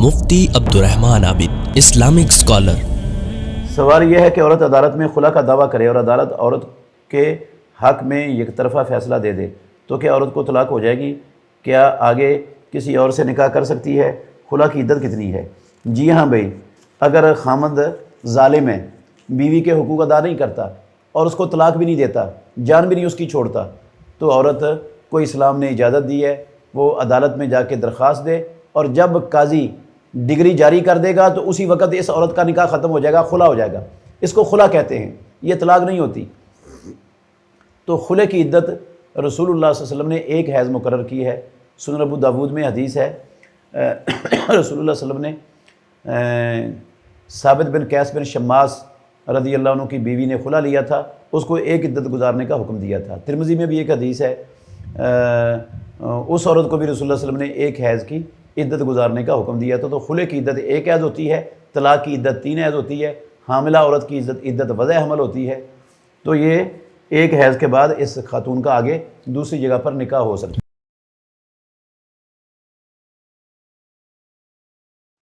مفتی عبدالرحمن عابد، Islamic scholar. سوال یہ ہے کہ عورت عدالت میں خلا کا دعویٰ کرے اور عدالت عورت کے حق میں یک طرفہ فیصلہ دے دے تو کیا عورت کو طلاق ہو جائے گی؟ کیا آگے کسی اور سے نکاح کر سکتی ہے؟ خلا کی عدت کتنی ہے؟ جی ہاں بھائی، اگر خامند ظالم ہے، بیوی کے حقوق ادا نہیں کرتا اور اس کو طلاق بھی نہیں دیتا، جان بھی نہیں اس کی چھوڑتا، تو عورت کو اسلام نے اجازت دی ہے وہ عدالت میں جا کے درخواست دے، اور جب قاضی ڈگری جاری کر دے گا تو اسی وقت اس عورت کا نکاح ختم ہو جائے گا، خلا ہو جائے گا۔ اس کو خلا کہتے ہیں، یہ طلاق نہیں ہوتی۔ تو خلے کی عدت رسول اللہ صلی اللہ علیہ وسلم نے ایک حیض مقرر کی ہے۔ سنن ابو داود میں حدیث ہے، رسول اللہ صلی اللہ علیہ وسلم نے ثابت بن قیس بن شماس رضی اللہ عنہ کی بیوی نے خلا لیا تھا، اس کو ایک عدت گزارنے کا حکم دیا تھا۔ ترمذی میں بھی ایک حدیث ہے، اس عورت کو بھی رسول اللہ صلی اللہ علیہ وسلم نے ایک حیض کی عدت گزارنے کا حکم دیا تھا۔ تو خلے کی عدت ایک حیض ہوتی ہے، طلاق کی عدت 3 حیض ہوتی ہے، حاملہ عورت کی عدت وضع حمل ہوتی ہے۔ تو یہ ایک حیض کے بعد اس خاتون کا آگے دوسری جگہ پر نکاح ہو سکتا ہے۔